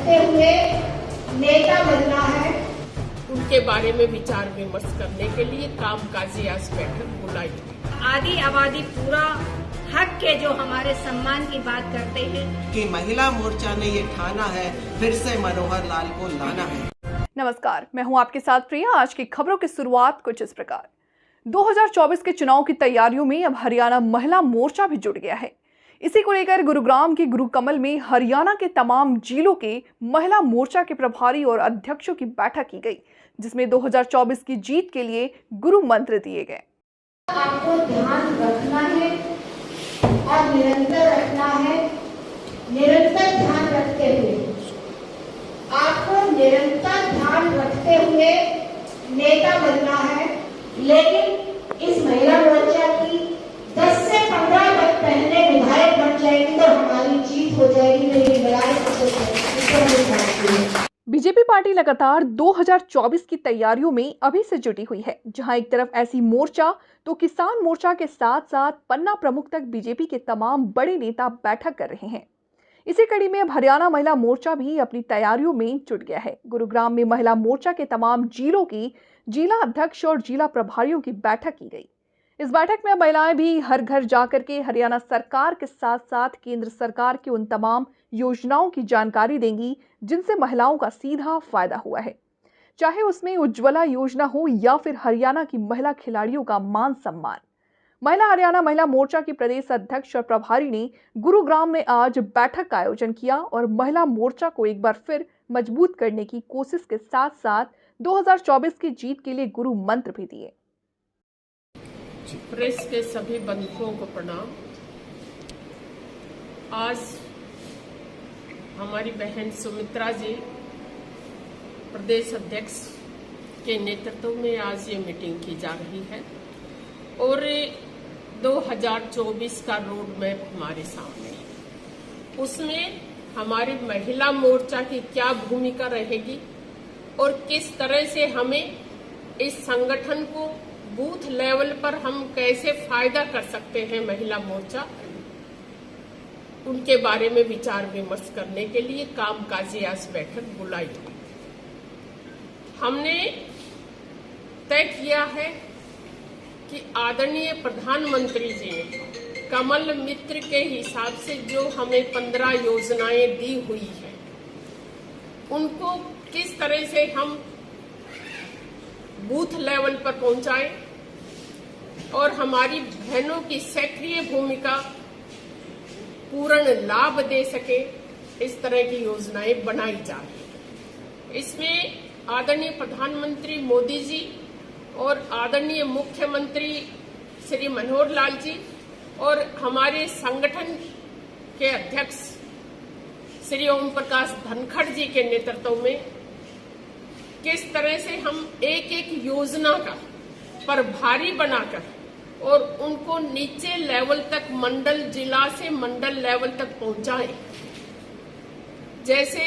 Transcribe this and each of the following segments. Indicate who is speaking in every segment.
Speaker 1: रखते हुए नेता बनना है।
Speaker 2: उनके बारे में विचार विमर्श करने के लिए कामकाजी आज बैठक बुलाई।
Speaker 3: आदि आबादी पूरा हक के जो हमारे सम्मान की बात करते हैं
Speaker 4: कि महिला मोर्चा ने ये ठाना है फिर से मनोहर लाल को लाना है।
Speaker 5: नमस्कार, मैं हूं आपके साथ प्रिया। आज की खबरों की शुरुआत कुछ इस प्रकार। 2024 के चुनाव की तैयारियों में अब हरियाणा महिला मोर्चा भी जुड़ गया है। इसी को लेकर गुरुग्राम के गुरु कमल में हरियाणा के तमाम जिलों के महिला मोर्चा के प्रभारी और अध्यक्षों की बैठक की गई, जिसमें 2024 की जीत के लिए गुरु मंत्र दिए गए।
Speaker 1: आपको ध्यान रखना है और निरंतर रखना है। निरंतर ध्यान रखते हुए आपको निरंतर ध्यान रखते हुए नेता बनना है। लेकिन इस महिला मोर्चा की 10 से 15 तक पहले विधायक बन जाएगी तो हमारी जीत हो जाएगी। मेरी लड़ाई
Speaker 5: बीजेपी पार्टी लगातार 2024 की तैयारियों में अभी से जुटी हुई है, जहां एक तरफ ऐसी मोर्चा तो किसान मोर्चा के साथ साथ पन्ना प्रमुख तक बीजेपी के तमाम बड़े नेता बैठक कर रहे हैं। इसी कड़ी में अब हरियाणा महिला मोर्चा भी अपनी तैयारियों में जुट गया है। गुरुग्राम में महिला मोर्चा के तमाम जिलों की जिला अध्यक्ष और जिला प्रभारियों की बैठक की गई। इस बैठक में महिलाएं भी हर घर जाकर के हरियाणा सरकार के साथ साथ केंद्र सरकार की उन तमाम योजनाओं की जानकारी देंगी जिनसे महिलाओं का सीधा फायदा हुआ है, चाहे उसमें उज्ज्वला योजना हो या फिर हरियाणा की महिला खिलाड़ियों का मान सम्मान। महिला हरियाणा महिला मोर्चा की प्रदेश अध्यक्ष और प्रभारी ने गुरुग्राम में आज बैठक का आयोजन किया और महिला मोर्चा को एक बार फिर मजबूत करने की कोशिश के साथ साथ 2024 की जीत के लिए गुरु मंत्र भी दिए।
Speaker 2: प्रेस के सभी बंधुओं को प्रणाम। आज हमारी बहन सुमित्रा जी प्रदेश अध्यक्ष के नेतृत्व में आज ये मीटिंग की जा रही है और 2024 का रोड मैप हमारे सामने है। उसमें हमारी महिला मोर्चा की क्या भूमिका रहेगी और किस तरह से हमें इस संगठन को बूथ लेवल पर हम कैसे फायदा कर सकते हैं महिला मोर्चा, उनके बारे में विचार विमर्श करने के लिए कामकाजी आज बैठक बुलाई। हमने तय किया है कि आदरणीय प्रधानमंत्री जी ने कमल मित्र के हिसाब से जो हमें 15 योजनाएं दी हुई है, उनको किस तरह से हम बूथ लेवल पर पहुंचाएं और हमारी बहनों की सक्रिय भूमिका पूर्ण लाभ दे सके, इस तरह की योजनाएं बनाई जा रही है। इसमें आदरणीय प्रधानमंत्री मोदी जी और आदरणीय मुख्यमंत्री श्री मनोहर लाल जी और हमारे संगठन के अध्यक्ष श्री ओम प्रकाश धनखड़ जी के नेतृत्व में किस तरह से हम एक एक योजना का प्रभारी बनाकर और उनको नीचे लेवल तक मंडल जिला से मंडल लेवल तक पहुंचाएं। जैसे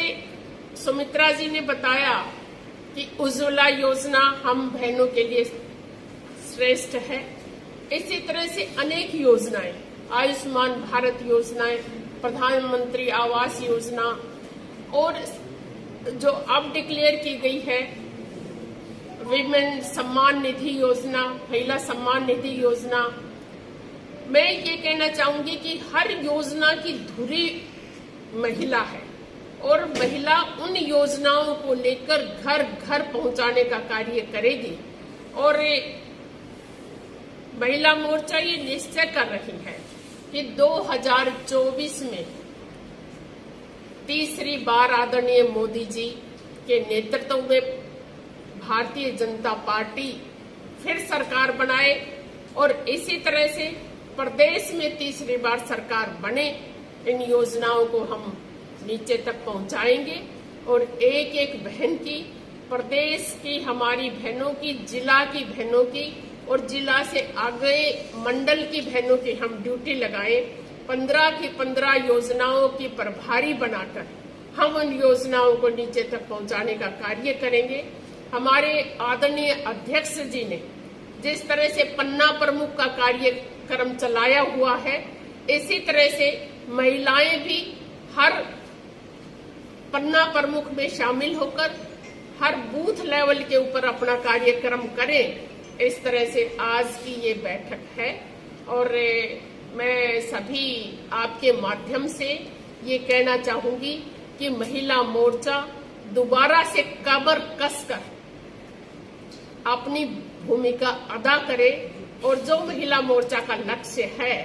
Speaker 2: सुमित्रा जी ने बताया कि उज्ज्वला योजना हम बहनों के लिए श्रेष्ठ है, इसी तरह से अनेक योजनाएं, आयुष्मान भारत योजनाएं, प्रधानमंत्री आवास योजना और जो अब डिक्लेयर की गई है विमेन सम्मान निधि योजना, महिला सम्मान निधि योजना। मैं ये कहना चाहूंगी कि हर योजना की धुरी महिला है और महिला उन योजनाओं को लेकर घर घर पहुंचाने का कार्य करेगी और महिला मोर्चा ये निश्चय कर रही है कि 2024 में तीसरी बार आदरणीय मोदी जी के नेतृत्व में भारतीय जनता पार्टी फिर सरकार बनाए और इसी तरह से प्रदेश में तीसरी बार सरकार बने। इन योजनाओं को हम नीचे तक पहुंचाएंगे और एक एक बहन की, प्रदेश की हमारी बहनों की, जिला की बहनों की और जिला से आगे मंडल की बहनों की हम ड्यूटी लगाएं। 15 की 15 योजनाओं की प्रभारी बनाकर हम उन योजनाओं को नीचे तक पहुंचाने का कार्य करेंगे। हमारे आदरणीय अध्यक्ष जी ने जिस तरह से पन्ना प्रमुख का कार्यक्रम चलाया हुआ है, इसी तरह से महिलाएं भी हर पन्ना महिला प्रमुख में शामिल होकर हर बूथ लेवल के ऊपर अपना कार्यक्रम करें। इस तरह से आज की ये बैठक है और मैं सभी आपके माध्यम से ये कहना चाहूंगी कि महिला मोर्चा दोबारा से कमर कसकर अपनी भूमिका अदा करे और जो महिला मोर्चा का लक्ष्य है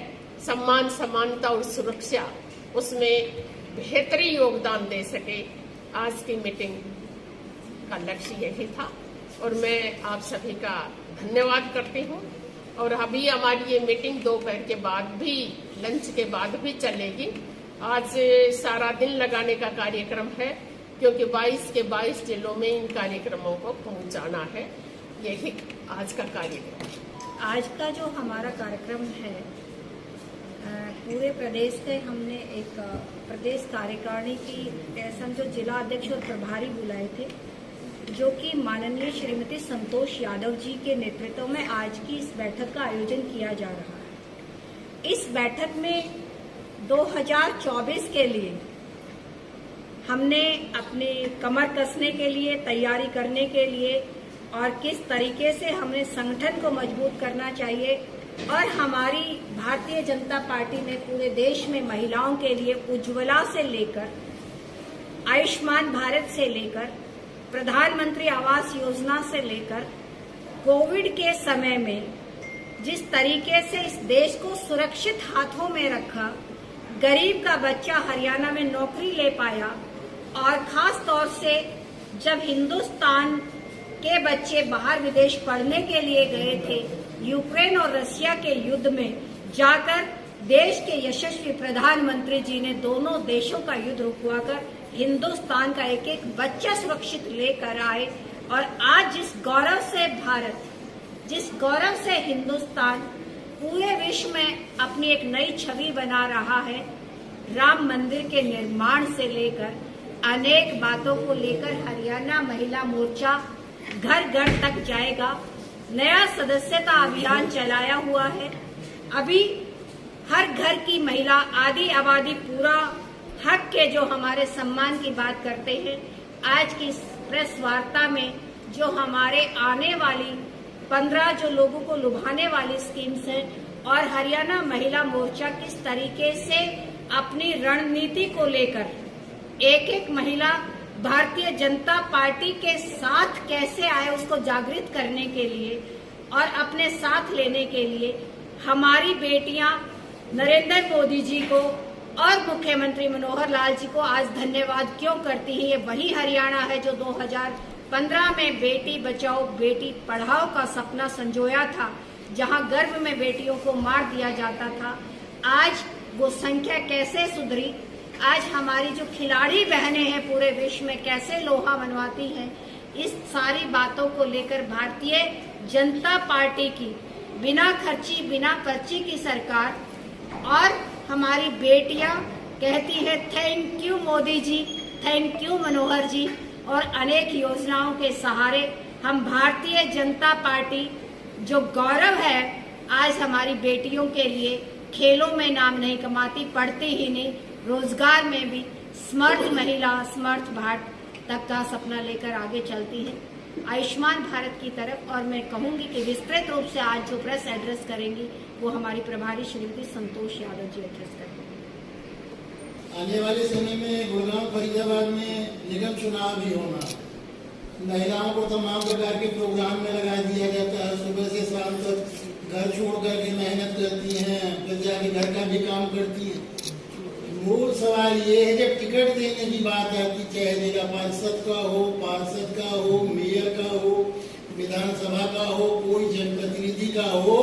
Speaker 2: सम्मान, समानता और सुरक्षा, उसमें बेहतरी योगदान दे सके। आज की मीटिंग का लक्ष्य यही था और मैं आप सभी का धन्यवाद करती हूँ। और अभी हमारी ये मीटिंग दोपहर के बाद भी, लंच के बाद भी चलेगी। आज सारा दिन लगाने का कार्यक्रम है क्योंकि 22 के 22 जिलों में इन कार्यक्रमों को पहुंचाना है। यही आज का कार्यक्रम है।
Speaker 3: आज का जो हमारा कार्यक्रम है, पूरे प्रदेश से हमने एक प्रदेश कार्यकारिणी की समझो जिला अध्यक्ष और प्रभारी बुलाए थे, जो कि माननीय श्रीमती संतोष यादव जी के नेतृत्व में आज की इस बैठक का आयोजन किया जा रहा है। इस बैठक में 2024 के लिए हमने अपने कमर कसने के लिए, तैयारी करने के लिए और किस तरीके से हमें संगठन को मजबूत करना चाहिए और हमारी भारतीय जनता पार्टी ने पूरे देश में महिलाओं के लिए उज्ज्वला से लेकर आयुष्मान भारत से लेकर प्रधानमंत्री आवास योजना से लेकर कोविड के समय में जिस तरीके से इस देश को सुरक्षित हाथों में रखा, गरीब का बच्चा हरियाणा में नौकरी ले पाया और खास तौर से जब हिंदुस्तान के बच्चे बाहर विदेश पढ़ने के लिए गए थे, यूक्रेन और रशिया के युद्ध में जाकर देश के यशस्वी प्रधानमंत्री जी ने दोनों देशों का युद्ध रुकवाकर हिंदुस्तान का एक एक बच्चा सुरक्षित लेकर आए। और आज जिस गौरव से भारत, जिस गौरव से हिंदुस्तान पूरे विश्व में अपनी एक नई छवि बना रहा है, राम मंदिर के निर्माण से लेकर अनेक बातों को लेकर हरियाणा महिला मोर्चा घर घर तक जाएगा। नया सदस्यता अभियान चलाया हुआ है। अभी हर घर की महिला, आदि आबादी, पूरा हक के जो हमारे सम्मान की बात करते हैं, आज की प्रेस वार्ता में जो हमारे आने वाली 15 जो लोगों को लुभाने वाली स्कीम्स हैं और हरियाणा महिला मोर्चा किस तरीके से अपनी रणनीति को लेकर एक एक महिला भारतीय जनता पार्टी के साथ कैसे आए, उसको जागृत करने के लिए और अपने साथ लेने के लिए हमारी बेटियां नरेंद्र मोदी जी को और मुख्यमंत्री मनोहर लाल जी को आज धन्यवाद क्यों करती हैं। ये वही हरियाणा है जो 2015 में बेटी बचाओ बेटी पढ़ाओ का सपना संजोया था, जहां गर्भ में बेटियों को मार दिया जाता था। आज वो संख्या कैसे सुधरी, आज हमारी जो खिलाड़ी बहनें हैं पूरे विश्व में कैसे लोहा मनवाती हैं, इस सारी बातों को लेकर भारतीय जनता पार्टी की बिना खर्ची बिना पर्ची की सरकार और हमारी बेटियां कहती है thank you Modi ji, thank you Manohar ji, और अनेक योजनाओं के सहारे हम भारतीय जनता पार्टी जो गौरव है आज हमारी बेटियों के लिए खेलों में नाम नहीं कमाती, पढ़ती ही नहीं, रोजगार में भी समर्थ महिला, समर्थ भारत तक का सपना लेकर आगे चलती है आयुष्मान भारत की तरफ। और मैं कहूंगी कि विस्तृत रूप से आज जो प्रेस एड्रेस करेंगी वो हमारी प्रभारी श्रीमती संतोष यादव जी एड्रेस करेंगी।
Speaker 6: आने वाले समय में गुड़गांव फरीदाबाद में निगम चुनाव भी होना, महिलाओं को तमाम प्रकार के प्रोग्राम में लगा दिया जाता है। सुबह से शाम तक घर छोड़ करके मेहनत करती हैं, फिर जाके घर का भी काम करती है। मूल सवाल ये है जब टिकट देने की बात आती, चाहे जिला पार्षद का हो, पार्षद का हो, मेयर का हो, विधानसभा का हो, कोई जनप्रतिनिधि का हो,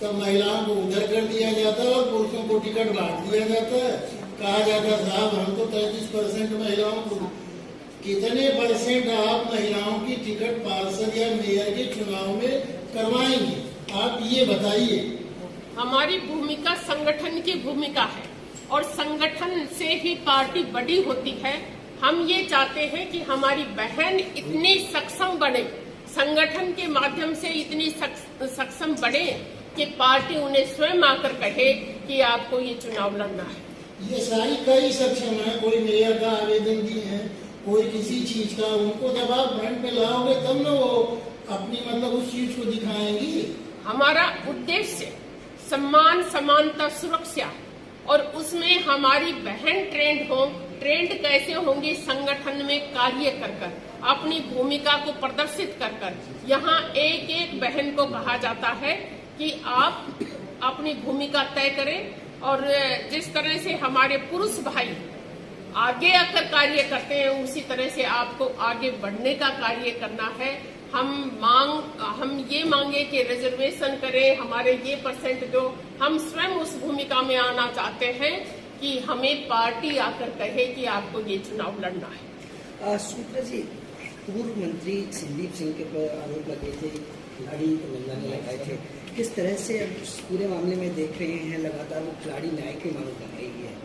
Speaker 6: तब महिलाओं को उधर कर दिया जाता है और पुरुषों को टिकट बांट दिया जाता है। कहा जाता साहब हम तो 33% महिलाओं को, कितने परसेंट आप महिलाओं की टिकट पार्षद या मेयर के चुनाव में करवाएंगे, आप ये बताइए।
Speaker 2: हमारी भूमिका संगठन की भूमिका है और संगठन से ही पार्टी बड़ी होती है। हम ये चाहते हैं कि हमारी बहन इतनी सक्षम बने, संगठन के माध्यम से इतनी सक्षम बने कि पार्टी उन्हें स्वयं आकर कहे कि आपको ये चुनाव लड़ना है।
Speaker 6: ये सारी कई सक्षम है, कोई मेयर का आवेदन दिए हैं, कोई किसी चीज का, उनको जब आप फ्रंट पे लाओगे तब ना वो अपनी मतलब उस चीज को दिखाएंगी।
Speaker 2: हमारा उद्देश्य सम्मान, समानता, सुरक्षा, और उसमें हमारी बहन ट्रेंड कैसे होंगी, संगठन में कार्य कर अपनी भूमिका को प्रदर्शित कर यहाँ एक एक बहन को कहा जाता है कि आप अपनी भूमिका तय करें। और जिस तरह से हमारे पुरुष भाई आगे आकर कार्य करते हैं, उसी तरह से आपको आगे बढ़ने का कार्य करना है। हम ये मांगे कि रिजर्वेशन करें, हमारे ये % जो हम स्वयं उस भूमिका में आना चाहते हैं कि हमें पार्टी आकर कहे कि आपको ये चुनाव लड़ना है।
Speaker 7: सुप्रिया जी, पूर्व मंत्री संदीप सिंह के ऊपर आरोप लगे थे, खिलाड़ी महिला ने लगाए थे, किस तरह से अब पूरे मामले में देख रहे हैं लगातार वो खिलाड़ी न्याय की मांग कर रही है?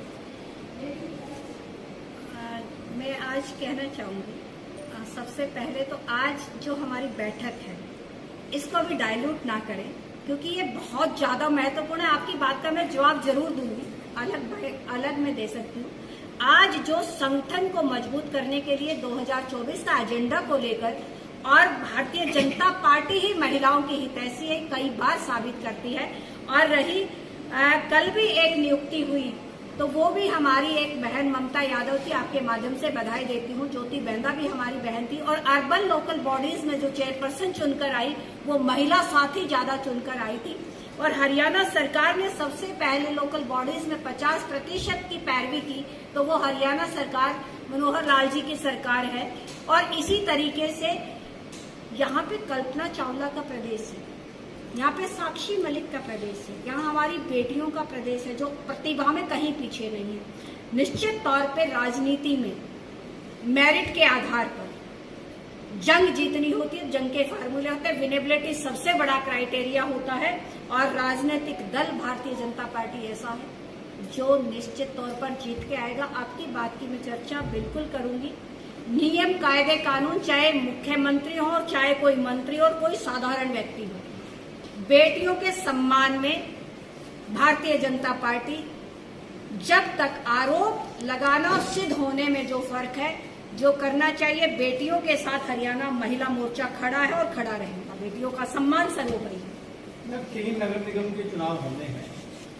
Speaker 3: मैं आज कहना चाहूँगी, सबसे पहले तो आज जो हमारी बैठक है इसको अभी डाइल्यूट ना करें, क्योंकि ये बहुत ज्यादा महत्वपूर्ण है। आपकी बात का मैं जवाब जरूर दूंगी, अलग में दे सकती हूँ। आज जो संगठन को मजबूत करने के लिए 2024 का एजेंडा को लेकर, और भारतीय जनता पार्टी ही महिलाओं की हितैषी है, कई बार साबित करती है। और रही कल भी एक नियुक्ति हुई, तो वो भी हमारी एक बहन ममता यादव थी, आपके माध्यम से बधाई देती हूँ। ज्योति बेंदा भी हमारी बहन थी। और अर्बन लोकल बॉडीज में जो चेयरपर्सन चुनकर आई, वो महिला साथी ज्यादा चुनकर आई थी। और हरियाणा सरकार ने सबसे पहले लोकल बॉडीज में 50% की पैरवी की, तो वो हरियाणा सरकार मनोहर लाल जी की सरकार है। और इसी तरीके से यहाँ पे कल्पना चावला का प्रदेश है, यहाँ पे साक्षी मलिक का प्रदेश है, यहाँ हमारी बेटियों का प्रदेश है जो प्रतिभा में कहीं पीछे नहीं है। निश्चित तौर पे राजनीति में मेरिट के आधार पर जंग जीतनी होती है, जंग के फार्मूले होते हैं, विनेबिलिटी सबसे बड़ा क्राइटेरिया होता है। और राजनीतिक दल भारतीय जनता पार्टी ऐसा है जो निश्चित तौर पर जीत के आएगा। आपकी बात की मैं चर्चा बिल्कुल करूंगी। नियम, कायदे, कानून, चाहे मुख्यमंत्री हो, चाहे कोई मंत्री हो, कोई साधारण व्यक्ति हो, बेटियों के सम्मान में भारतीय जनता पार्टी जब तक आरोप लगाना और सिद्ध होने में जो फर्क है, जो करना चाहिए, बेटियों के साथ हरियाणा महिला मोर्चा खड़ा है और खड़ा रहेगा। बेटियों का सम्मान सर्वोपरि है।
Speaker 8: 3 नगर निगम के चुनाव होने हैं,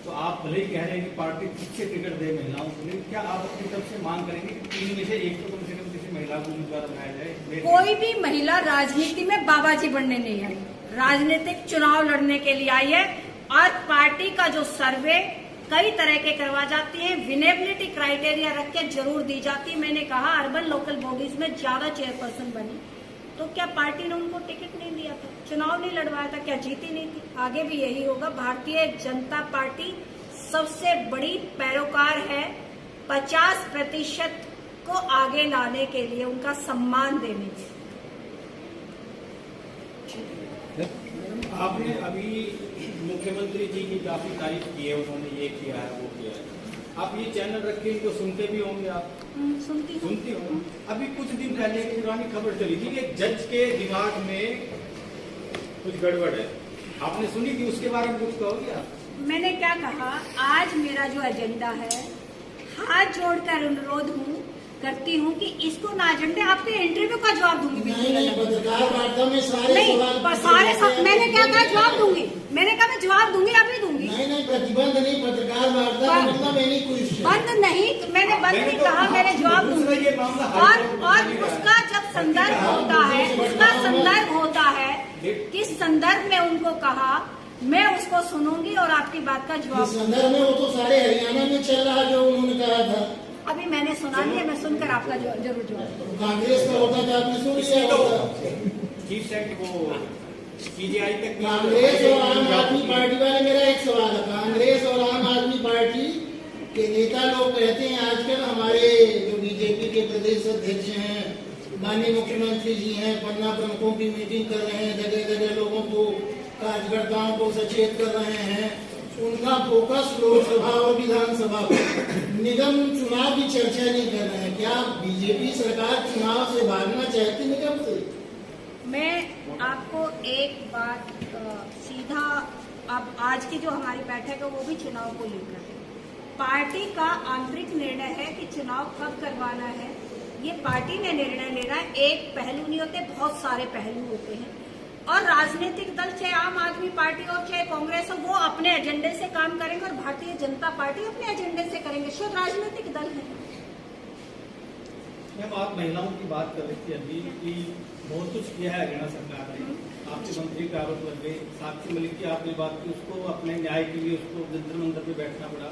Speaker 8: तो आप भले ही कह रहे हैं कि पार्टी खुद से टिकट दे महिलाओं को, लेकिन क्या आप अपनी तरफ से मांग करेंगे कि 3 में से एक तो कम से कम किसी महिला को उम्मीदवार बनाया जाए?
Speaker 3: कोई भी महिला राजनीति में बाबाजी बनने नहीं आई, राजनीतिक चुनाव लड़ने के लिए आई है। और पार्टी का जो सर्वे कई तरह के करवा जाती है, विनेबिलिटी क्राइटेरिया रख के जरूर दी जाती है। मैंने कहा अर्बन लोकल बॉडीज में ज्यादा चेयरपर्सन बनी, तो क्या पार्टी ने उनको टिकट नहीं दिया था, चुनाव नहीं लड़वाया था, क्या जीती नहीं थी? आगे भी यही होगा। भारतीय जनता पार्टी सबसे बड़ी पैरोकार है 50% को आगे लाने के लिए, उनका सम्मान देने के लिए।
Speaker 8: आपने अभी मुख्यमंत्री जी की काफी तारीफ की है, उन्होंने ये किया है, वो किया है। आप ये चैनल रखे इनको सुनते भी होंगे आप? सुनती हो। अभी कुछ दिन पहले एक पुरानी खबर चली थी कि एक जज के दिमाग में कुछ गड़बड़ है, आपने सुनी थी? उसके बारे में कुछ कहोगे आप?
Speaker 3: मैंने क्या कहा, आज मेरा जो एजेंडा है, हाथ जोड़कर अनुरोध करती हूँ कि इसको ना एजेंडे, आपके इंटरव्यू का जवाब दूंगी।
Speaker 6: नहीं, पत्रकार वार्ता में सारे
Speaker 3: मैंने क्या कहा, जवाब दूंगी। मैंने कहा मैं जवाब दूंगी, अभी दूंगी।
Speaker 6: नहीं, प्रतिबंध नहीं, पत्रकार वार्ता का मतलब नहीं कुछ
Speaker 3: बंद नहीं, मैंने बंद नहीं कहा, मैंने जवाब दूंगी। और उसका जब संदर्भ होता है, उसका संदर्भ होता है, किस संदर्भ में उनको कहा, मैं उसको सुनूंगी और आपकी बात का जवाब।
Speaker 6: संदर्भ में वो तो सारे हरियाणा में चल रहा जो उन्होंने कहा था।
Speaker 3: अभी मैंने सुना लिया, मैं सुनकर आपका जरूर जवाब।
Speaker 6: कांग्रेस का होता था, आपने सुन लिया होता।
Speaker 8: चीफ सेक्रेटरी को सीजीआई तक
Speaker 6: कांग्रेस और आम आदमी पार्टी वाले, मेरा एक सवाल है, कांग्रेस और आम आदमी पार्टी के नेता लोग कहते हैं आजकल हमारे जो बीजेपी के प्रदेश अध्यक्ष हैं, माननीय मुख्यमंत्री जी हैं, पन्ना प्रमुखों की मीटिंग कर रहे हैं, जगह जगह लोगों को, कार्यकर्ताओं को सचेत कर रहे हैं, उनका फोकस लोकसभा और विधानसभा निगम चुनाव की चर्चा नहीं कर रहे हैं। क्या बीजेपी सरकार चुनाव से भागना चाहती निगम से?
Speaker 3: मैं आपको एक बात सीधा, अब आज की जो हमारी बैठक है वो भी चुनाव को लेकर है। पार्टी का आंतरिक निर्णय है कि चुनाव कब करवाना है, ये पार्टी ने निर्णय लेना है। एक पहलू नहीं होते, बहुत सारे पहलू होते हैं। और राजनीतिक दल, चाहे आम आदमी पार्टी हो चाहे कांग्रेस हो, वो अपने एजेंडे से काम करेंगे और भारतीय जनता पार्टी अपने एजेंडे से करेंगे। शुद्ध राजनीतिक दल है।
Speaker 8: मैम, आप महिलाओं की बात कर रही थी अभी कि बहुत कुछ किया है हरियाणा सरकार ने, आपके मंत्री का आरोप लग गए। साक्षी मलिक की आपने बात की, उसको अपने न्याय के लिए उसको जंतर मंतर पे बैठना पड़ा।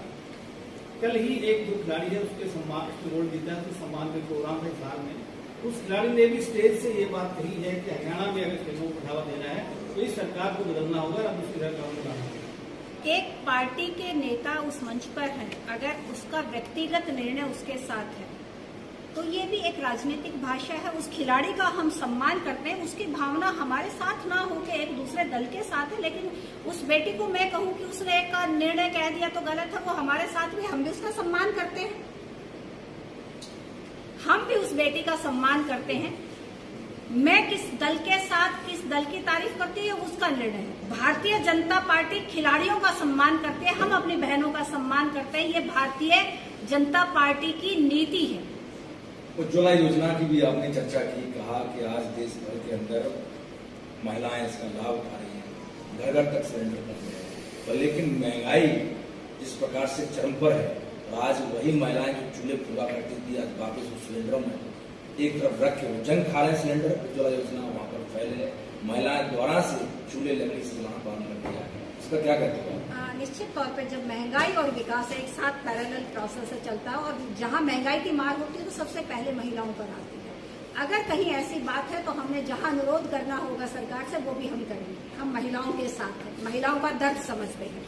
Speaker 8: कल ही एक जो खिलाड़ी है उसके सम्मान, उसको गोल्ड जीता, उसके सम्मान में प्रोग्राम है हिसार में। उस खिलाड़ी ने भी स्टेज से ये बात कही है कि हरियाणा में अगर खेलों को बढ़ावा देना है तो इस सरकार को बदलना होगा और दूसरी सरकार को लाना होगा।
Speaker 3: एक पार्टी के नेता उस मंच पर है, अगर उसका व्यक्तिगत निर्णय उसके साथ है तो ये भी एक राजनीतिक भाषा है। उस खिलाड़ी का हम सम्मान करते हैं, उसकी भावना हमारे साथ ना हो के एक दूसरे दल के साथ है। लेकिन उस बेटी को मैं कहूँ कि उसने एक निर्णय कह दिया तो गलत है, वो हमारे साथ भी, हम भी उसका सम्मान करते हैं। हम भी उस बेटी का सम्मान करते हैं। मैं किस दल के साथ किस दल की तारीफ करती हूँ उसका निर्णय है। भारतीय जनता पार्टी खिलाड़ियों का सम्मान करती है, हम अपनी बहनों का सम्मान करते हैं। ये भारतीय जनता पार्टी की नीति है।
Speaker 9: उज्ज्वला योजना की भी आपने चर्चा की, कहा कि आज देश भर के अंदर महिलाएं इसका लाभ उठा रही हैं, घर घर तक सिलेंडर पहुंच गए हैं। पर लेकिन महंगाई जिस प्रकार से चरम पर है, आज वही महिलाएं जो चूल्हे फूका करती थी आज वापिस उस सिलेंडरों में एक तरफ रख के वो जंग खा रहे हैं सिलेंडर। उज्ज्वला योजना वहाँ पर फैले, महिलाएं द्वारा से चूल्हे लकड़ी से वहाँ पालन कर दिया, इसका क्या कहते हो?
Speaker 3: निश्चित तौर पे जब महंगाई और विकास एक साथ पैरेलल प्रोसेस से चलता है और जहां महंगाई की मार होती है तो सबसे पहले महिलाओं पर आती है। अगर कहीं ऐसी बात है तो हमने जहां अनुरोध करना होगा सरकार से वो भी हम करेंगे। हम महिलाओं के साथ हैं, महिलाओं का दर्द समझते हैं।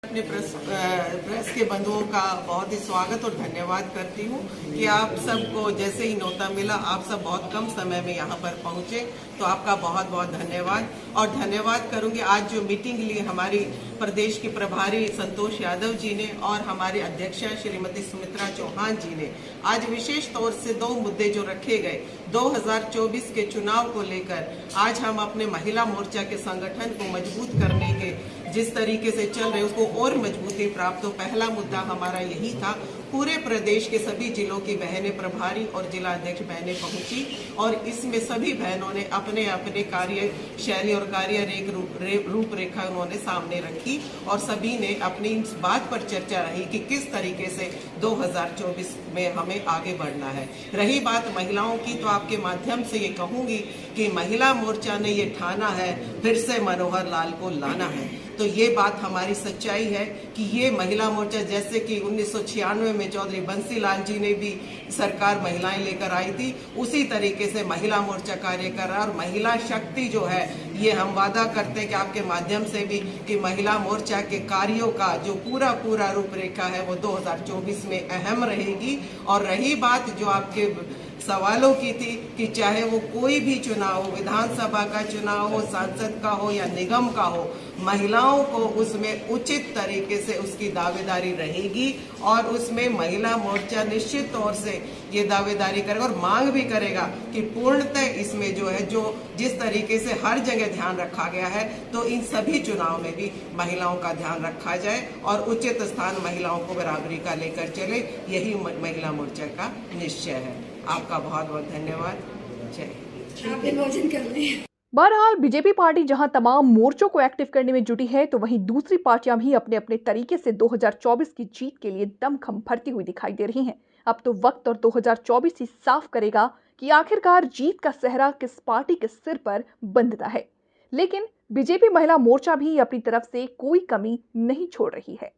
Speaker 4: अपने प्रेस के बंधुओं का बहुत ही स्वागत और धन्यवाद करती हूँ कि आप सबको जैसे ही न्योता मिला आप सब बहुत कम समय में यहाँ पर पहुँचे, तो आपका बहुत बहुत धन्यवाद। और धन्यवाद करूँगी आज जो मीटिंग ली हमारी प्रदेश की प्रभारी संतोष यादव जी ने और हमारी अध्यक्षा श्रीमती सुमित्रा चौहान जी ने। आज विशेष तौर से 2 मुद्दे जो रखे गए 2024 के चुनाव को लेकर, आज हम अपने महिला मोर्चा के संगठन को मजबूत करने के जिस तरीके से चल रहे उसको और मजबूती प्राप्त हो। पहला मुद्दा हमारा यही था। पूरे प्रदेश के सभी जिलों की बहनें प्रभारी और जिला अध्यक्ष बहनें पहुंची और इसमें सभी बहनों ने अपने अपने कार्य शैली और कार्य रूपरेखा उन्होंने सामने रखी और सभी ने अपनी इस बात पर चर्चा रही कि किस तरीके से 2024 में हमें आगे बढ़ना है। रही बात महिलाओं की, तो आपके माध्यम से ये कहूंगी कि महिला मोर्चा ने ये ठाना है फिर से मनोहर लाल को लाना है। तो ये बात हमारी सच्चाई है कि ये महिला मोर्चा, जैसे कि 1996 में चौधरी बंसी लाल जी ने भी सरकार महिलाएं लेकर आई थी, उसी तरीके से महिला मोर्चा कार्य कर रहा है। और महिला शक्ति जो है ये हम वादा करते हैं कि आपके माध्यम से भी कि महिला मोर्चा के कार्यों का जो पूरा रूपरेखा है वो 2024 में अहम रहेगी। और रही बात जो आपके सवालों की थी कि चाहे वो कोई भी चुनाव हो, विधानसभा का चुनाव हो, सांसद का हो या निगम का हो, महिलाओं को उसमें उचित तरीके से उसकी दावेदारी रहेगी और उसमें महिला मोर्चा निश्चित तौर से ये दावेदारी करेगा और मांग भी करेगा कि पूर्णतः इसमें जो है जो जिस तरीके से हर जगह ध्यान रखा गया है तो इन सभी चुनाव में भी महिलाओं का ध्यान रखा जाए और उचित स्थान महिलाओं को बराबरी का लेकर चले। यही महिला मोर्चा का निश्चय है। आपका बहुत बहुत धन्यवाद। जय हिंद।
Speaker 5: बहरहाल बीजेपी पार्टी जहां तमाम मोर्चों को एक्टिव करने में जुटी है तो वहीं दूसरी पार्टियां भी अपने अपने तरीके से 2024 की जीत के लिए दमखम भरती हुई दिखाई दे रही हैं। अब तो वक्त और 2024 ही साफ करेगा कि आखिरकार जीत का सेहरा किस पार्टी के सिर पर बंधता है। लेकिन बीजेपी महिला मोर्चा भी अपनी तरफ से कोई कमी नहीं छोड़ रही है।